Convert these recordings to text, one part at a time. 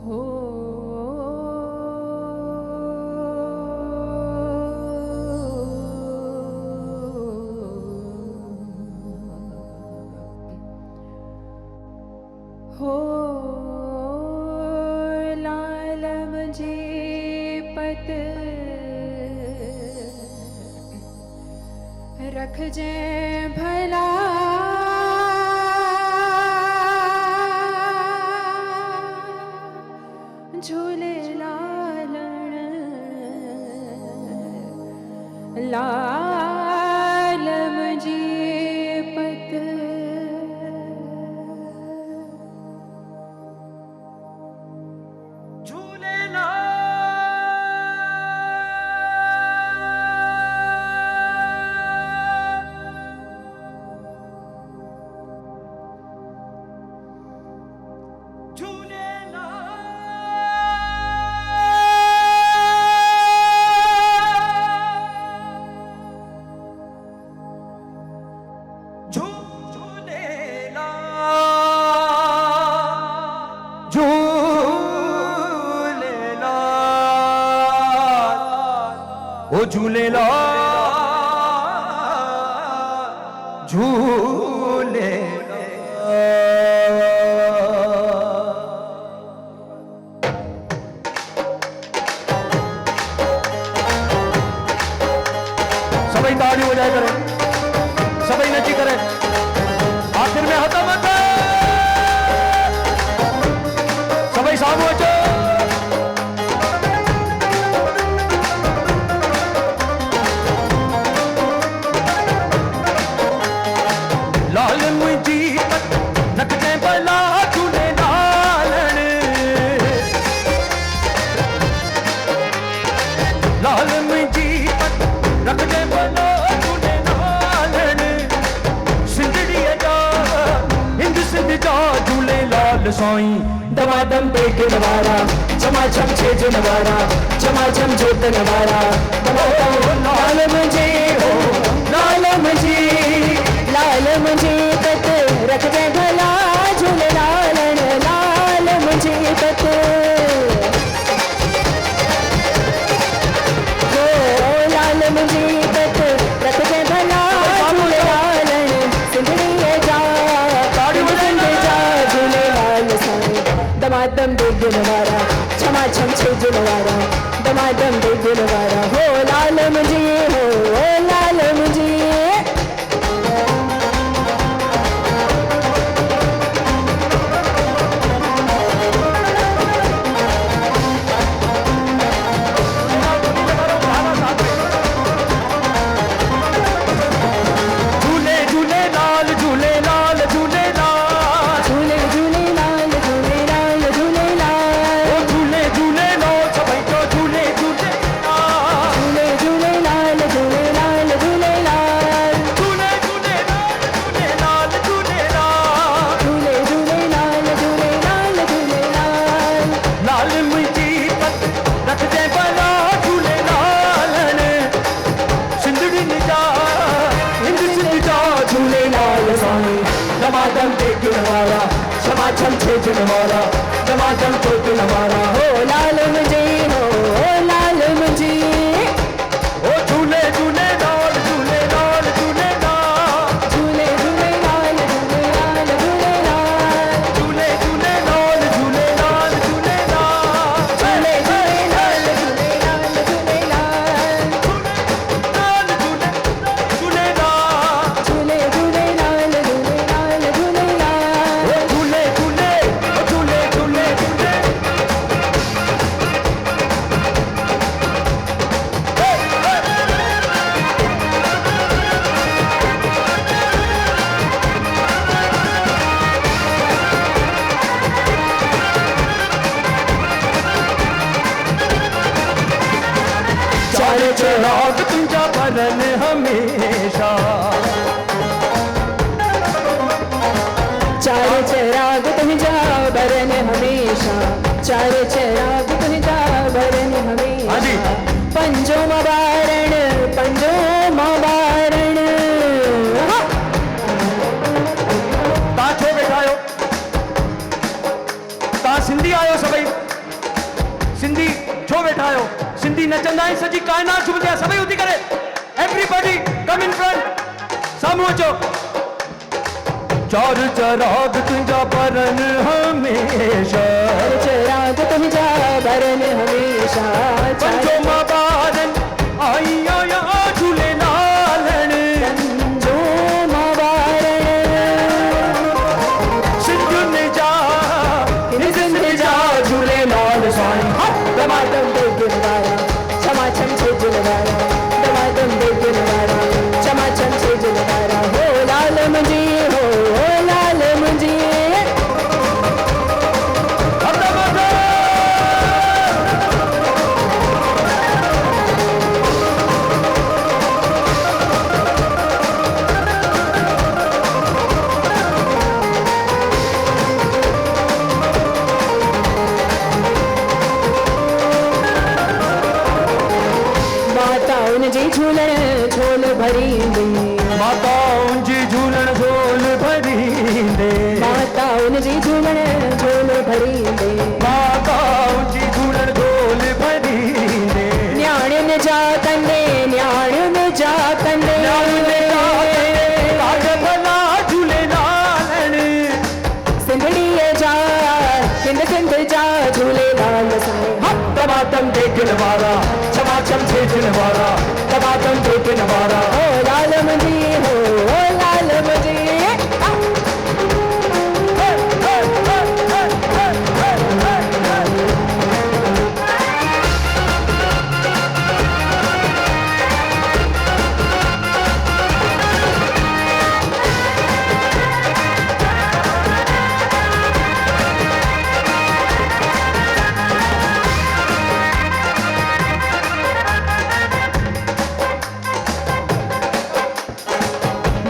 हो हो लाल मुझे पत रख जे भला झूले लालण लाल मुझे पत झूले झूलेलाल झूले सभी ताली बजाए करें, सभी नची करें, आखिर में हता मत सभी सामू अचो साईं दमादम देख नवारा चमाचम छेज नवारा चमाचम जोत नवारा लाल मुझे हो लाल मुझे तत रख दे भला झूले लालन लाल मुझे तत हो लाल मुझे तत रख दे भला झूले लालन सिंधड़ी जा दमादम देख नवारा छमाछम छेज नवारा दमादम देख नवारा हो लाल मुझे हो लाल मुझे दमादम देख नवारा समाचम छेज नवारा दमादम देख नवारा हो लाल मुझे हो लाल मुझे ओ झूले झूले लाल झूले लाल झूले लाल झूले झूले लाल झूले लाल झूले लाल झूले झूले लाल झूले लाल झूले लाल झूले झूले लाल झूले लाल झूले लाल झूले लाल झूले झूले लाल झूले चिराग तुझा बरन हमेशा चार चिराग तुझा बरन हमेशा चार चिराग तुझा बरन हमेशा पंजो मबारण ता छो बैठा आयो ता सिंधी आयो सभई सिंधी छो वेठा आहियो सिंधी नचंदा आहिनि सॼी काइनात झुमंदी आहे सभई उथी करे एवरीबॉडी कम इन फ्रंट साम्हूं अचो चार चराग तुंहिंजा बरन हमेशा चराग तुंहिंजा बरन हमेशा पंजो मां ॿारन आई आया झूलेलालण पंजो मां ॿारन सिंधियुनि जा सिंध जा झूलेलाल साईं दमादम दे दिलवारा क्षमा छम छे दिलवारा दमादम दे दिलवारा क्षमा छम छे दिलवारा हो लाल मुंजी हो लाल मुंजी माताउन जी झूलण झोल भरींदी माताउनि जी झूलण झोल भरींदे माताउन जी झूलण झोल भरींदे माताउनि जी झूलण झोल भरींदे न्याणियुनि जा कंदे न्याणियुनि जा कंदे काज भला झूलेलालण सिंधड़ीअ जा सिंध सिंध जा झूलेलाल साईं दमादम देखण वारा क्षमा छम छेजण वारा दमादम देखण वारा हो लाल मुंजी हो लाल मुंजी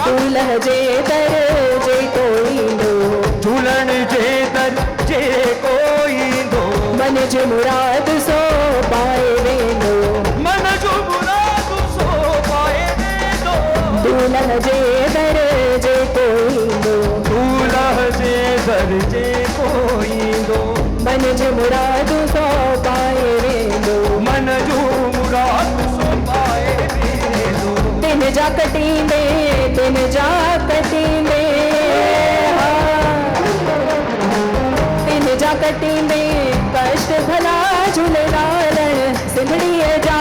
दूल्ह जे दर जे कोईंदो झूलण जे दर जे कोई ईंदो मन जो मुराद सो पाए वेंदो मन जो मुराद सो पाए वेंदो दूल्ह जे दर जे कोईंदो दूल्ह जे दर जे कोई ईंदो मन जो मुराद सो पाए वेंदो मन जो मुराद सो पाए वेंदो दिन जा कटींदे दिन जा कटींदे दिन जा कटींदे कष्ट भला झूलेलालण सिंधड़ीअ जा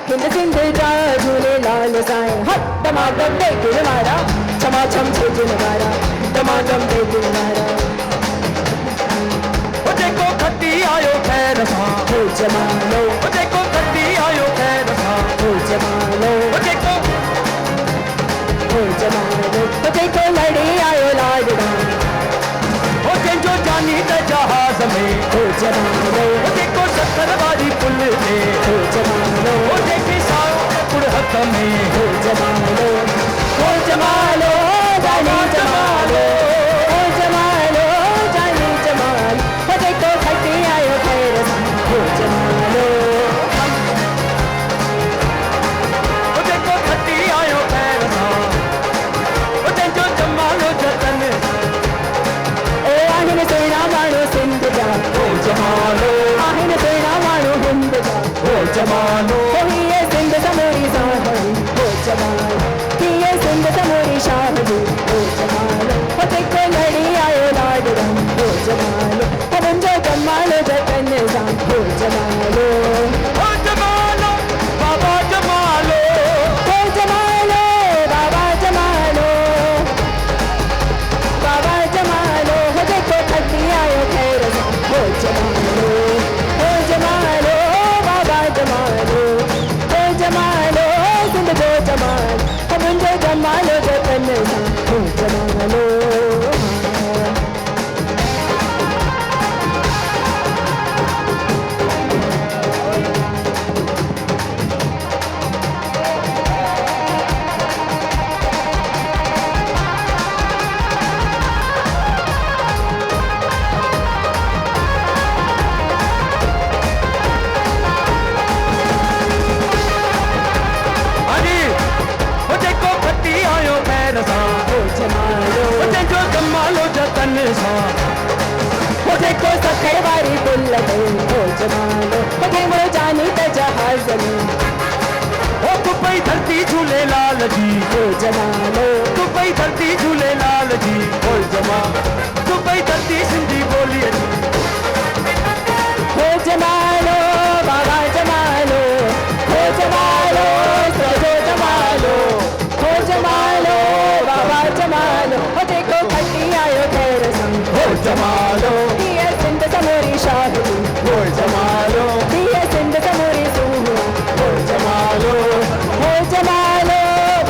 हिंद सिंध जा झूलेलाल साईं हट दमादम दे दिलवारा क्षमा छम छे दिलवारा दमादम दे दिलवारा ओ जेको खटी आयो खैर सां हो जमालो ओ जेको खटी आयो खैर सां हो जमालो ओ जेको हो जमालो हो जेको लड़ी आयो लाडड़ा ओ जंहिंजो जानी त जहाज में हो जमालो ओ जेको सत्तर वारी पुल ते हो जमालो ओ जेकी साओ कुड़ हथ में हो जमालो हो जमालो जानी जमालो हो जमालो जानी जमाल हो जेको खटी आयो खैर सां हो जमालो ओ जेको खटी आयो खैर सां ओ जंहिंजो जमालो जतन ओ आहिनि सुहिणा माण्हू सिंध जा ओ जमालो आहिनि सुहिणा माण्हू हिंद जा ओ जमालो हो हीअ सिंध समूरी साहड़ी हो जमालो हीअ सिंध समूरी शाहड़ी हो जमालो हो जेको लड़ी आयो लाडड़म हो जमालो हो मुंहिंजो जमालो जतन सां हो जमालो ओ जमालो बाबा जमालो हो जमालो बाबा जमालो बाबा जमालो हो जेको खटी आयो खैर सां हो जमालो हो जमालो बाबा जमालो हो जमालो सिंध जो जमाल हो मुंहिंजो जमालो जतन सां हो जमालो जमालो होके वो जानी त जहाज ज़मीन ओ दुबई धरती झूलेलाल जी हो जमालो दुबई धरती झूलेलाल जी ओ जमा दुबई धरती सिंधी ॿोलीअ जी हो जमालो बाबा जमालो हो जमालो सजो जमालो हो जमालो बाबा जमालो हो देखो खट्टी आयो खैर संग हो जमालो दिए सिंध समोरी शाहरी हो जमालो दिए सिंध समोरी सूहू हो जमालो हो जमालो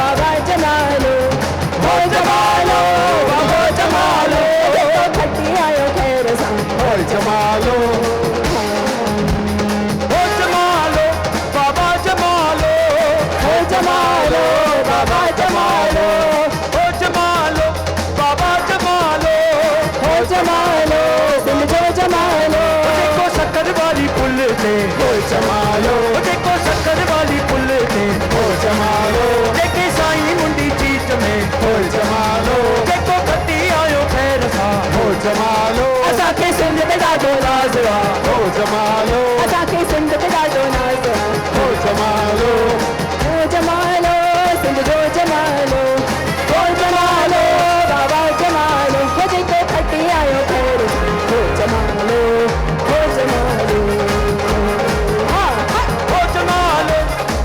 बाबा जमालो हो जमालो बाबा जमालो देखो खट्टी आयो खैर संग हो जमालो हो जमालो बाबा जमालो हो जमालो बाबा जमालो हो जमालो बाबा जमालो हो जमालो सिंध जो जमालो देखो शक्कर वाली पुल ते हो जमालो देखो शक्कर वाली पुल ते हो जमालो देखे साईं मुंडी चीत में हो जमालो देखो खट्टी आयो खैर सां हो जमालो असांखे सिंध ते ॾाढो नाज़ आहे हो जमालो असांखे सिंध ते ॾाढो नाज़ आहे हो जमालो हो जमालो सिंध जो जमालो हो जमालो बाबा जमालो हो जेको खटी आयो खैर हो जमालो हो जमालो हा हा हो जमालो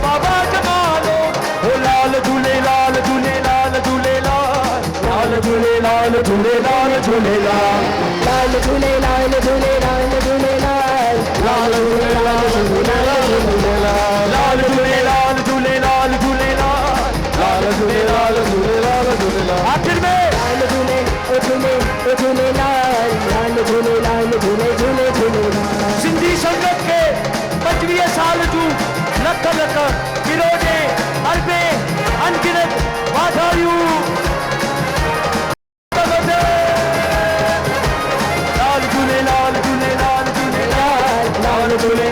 बाबा जमालो हो लाल झूलेलाल झूलेलाल झूलेलाल लाल झूलेलाल झूलेलाल झूलेलाल लाल झूलेलाल झूलेलाल झूलेलाल लाल झूलेलाल झूलेलाल झूलेलाल लाल झूलेलाल झूलेलाल झूलेलाल लाल झूलेलाल झूलेलाल झूलेलाल आखिर में लाल झूले ओ झूलेलाल लाल झूलेलाल झूले झूले झूलेलाल सिंधी संगत के 25 साल जूं लख लख किरोड़े अरबे अनगिनत वाधायूं लाल झूलेलाल झूलेलाल झूलेलाल लाल झूले